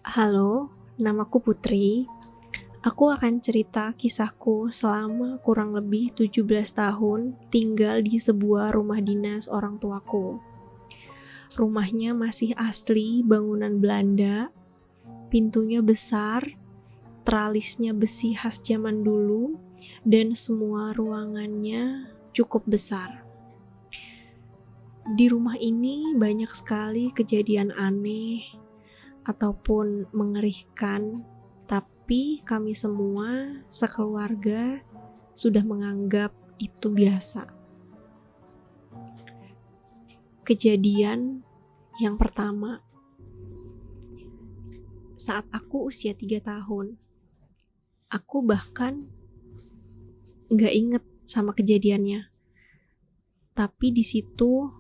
Halo, namaku Putri. Aku akan cerita kisahku selama kurang lebih 17 tahun tinggal di sebuah rumah dinas orang tuaku. Rumahnya masih asli bangunan Belanda, pintunya besar, tralisnya besi khas zaman dulu, dan semua ruangannya cukup besar. Di rumah ini banyak sekali kejadian aneh ataupun mengerikan, tapi kami semua sekeluarga sudah menganggap itu biasa. Kejadian yang pertama, saat aku usia 3 tahun, aku bahkan gak inget sama kejadiannya. Tapi di situ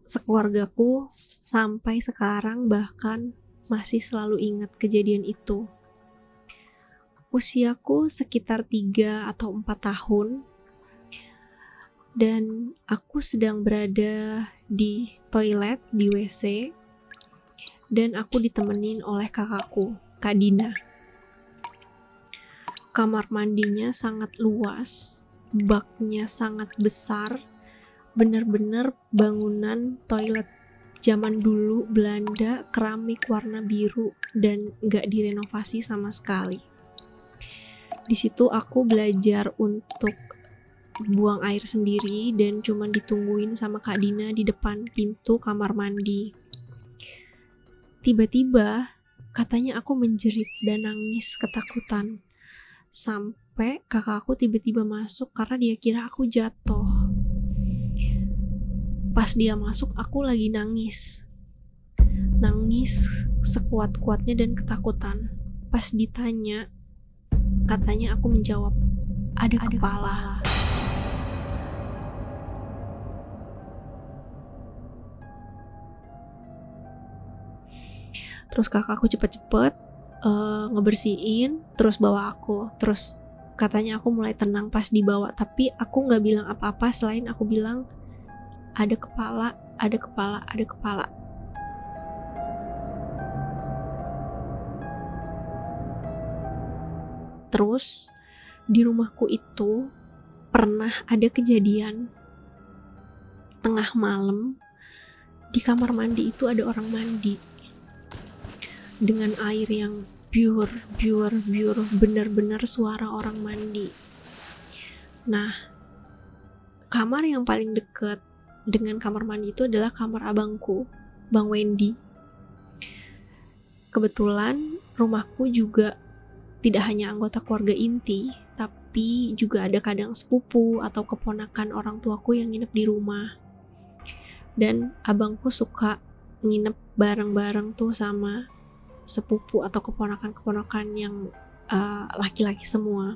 sekeluargaku sampai sekarang bahkan masih selalu ingat kejadian itu. Usiaku sekitar 3 atau 4 tahun dan aku sedang berada di toilet, di WC, dan aku ditemenin oleh kakakku, Kak Dina. Kamar mandinya sangat luas, baknya sangat besar, bener-bener bangunan toilet zaman dulu Belanda, keramik warna biru dan gak direnovasi sama sekali. Di situ aku belajar untuk buang air sendiri dan cuma ditungguin sama Kak Dina di depan pintu kamar mandi. Tiba-tiba katanya aku menjerit dan nangis ketakutan. Sampai kakak aku tiba-tiba masuk karena dia kira aku jatuh. Pas dia masuk aku lagi nangis sekuat-kuatnya dan ketakutan. Pas ditanya, katanya aku menjawab, ada kepala. Terus kakakku cepet-cepet ngebersihin, terus bawa aku. Terus katanya aku mulai tenang pas dibawa, tapi aku gak bilang apa-apa selain aku bilang, ada kepala, ada kepala, ada kepala. Terus di rumahku itu pernah ada kejadian tengah malam, di kamar mandi itu ada orang mandi dengan air yang pure, benar-benar suara orang mandi. Nah, kamar yang paling dekat dengan kamar mandi itu adalah kamar abangku, Bang Wendy. Kebetulan rumahku juga tidak hanya anggota keluarga inti, tapi juga ada kadang sepupu atau keponakan orang tuaku yang nginep di rumah. Dan abangku suka nginep bareng-bareng tuh sama sepupu atau keponakan-keponakan yang laki-laki semua.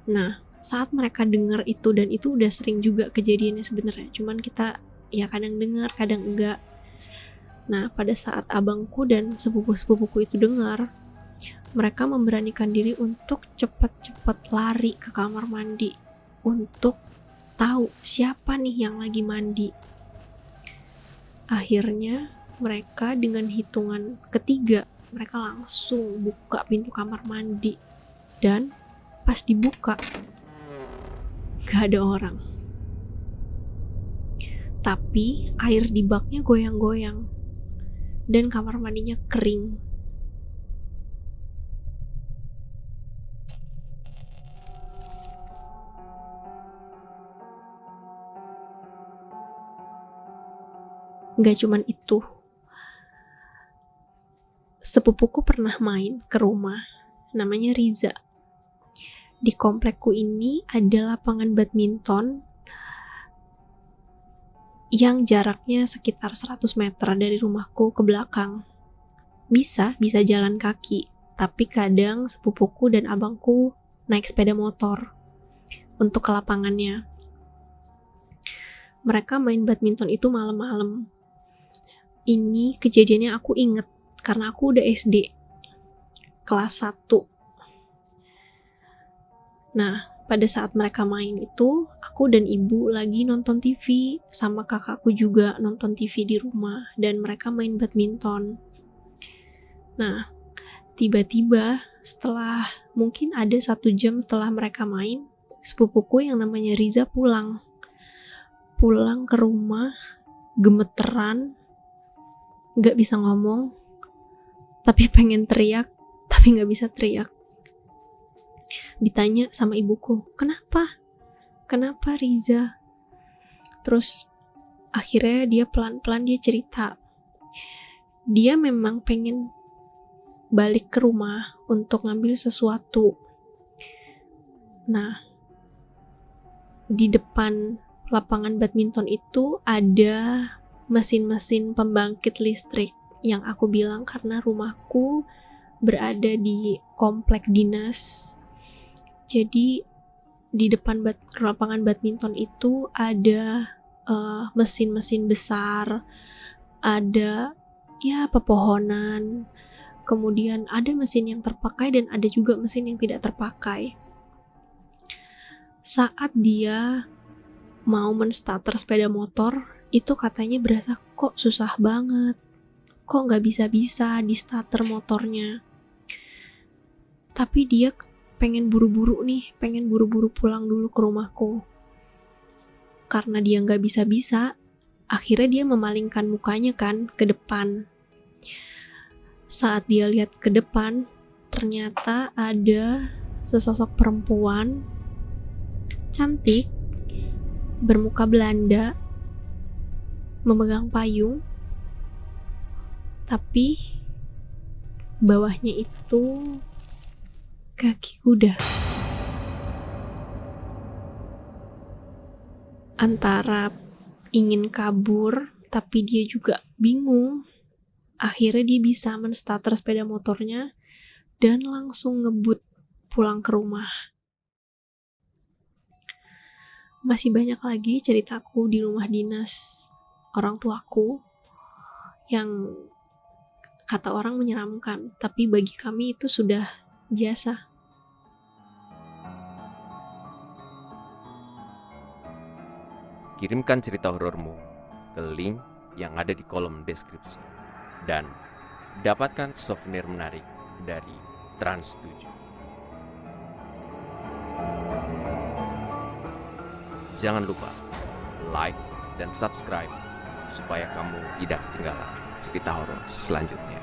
Nah, saat mereka dengar itu, dan itu udah sering juga kejadiannya sebenarnya, cuman kita ya kadang dengar, kadang enggak. Nah, pada saat abangku dan sepupu-sepupuku itu dengar, mereka memberanikan diri untuk cepat-cepat lari ke kamar mandi untuk tahu siapa nih yang lagi mandi. Akhirnya mereka dengan hitungan ketiga, mereka langsung buka pintu kamar mandi. Dan pas dibuka, gak ada orang. Tapi air di baknya goyang-goyang dan kamar mandinya kering. Gak cuman itu, sepupuku pernah main ke rumah, namanya Riza. Di komplekku ini ada lapangan badminton yang jaraknya sekitar 100 meter dari rumahku ke belakang. Bisa jalan kaki, tapi kadang sepupuku dan abangku naik sepeda motor untuk ke lapangannya. Mereka main badminton itu malam-malam. Ini kejadiannya aku inget karena aku udah SD kelas 1. Nah, pada saat mereka main itu, aku dan ibu lagi nonton TV, sama kakakku juga nonton TV di rumah, dan mereka main badminton. Nah, tiba-tiba setelah mungkin ada 1 jam setelah mereka main, sepupuku yang namanya Riza pulang ke rumah, gemeteran, gak bisa ngomong, tapi pengen teriak, tapi gak bisa teriak. Ditanya sama ibuku, kenapa Riza? Terus akhirnya dia pelan-pelan dia cerita, dia memang pengen balik ke rumah untuk ngambil sesuatu. Nah, di depan lapangan badminton itu ada mesin-mesin pembangkit listrik yang aku bilang karena rumahku berada di komplek dinas. Jadi di depan lapangan badminton itu ada mesin-mesin besar, ada ya pepohonan, kemudian ada mesin yang terpakai dan ada juga mesin yang tidak terpakai. Saat dia mau menstarter sepeda motor, itu katanya berasa kok susah banget, kok gak bisa-bisa di starter motornya. Tapi dia pengen buru-buru pulang dulu ke rumahku. Karena dia gak bisa-bisa, akhirnya dia memalingkan mukanya kan ke depan. Saat dia lihat ke depan, ternyata ada sesosok perempuan cantik, bermuka Belanda, memegang payung, tapi bawahnya itu kaki kuda. Antara ingin kabur, tapi dia juga bingung. Akhirnya dia bisa menstarter sepeda motornya dan langsung ngebut pulang ke rumah. Masih banyak lagi ceritaku di rumah dinas orang tuaku yang kata orang menyeramkan, tapi bagi kami itu sudah biasa. Kirimkan cerita horormu ke link yang ada di kolom deskripsi dan dapatkan souvenir menarik dari Trans 7. Jangan lupa like dan subscribe supaya kamu tidak ketinggalan cerita horor selanjutnya.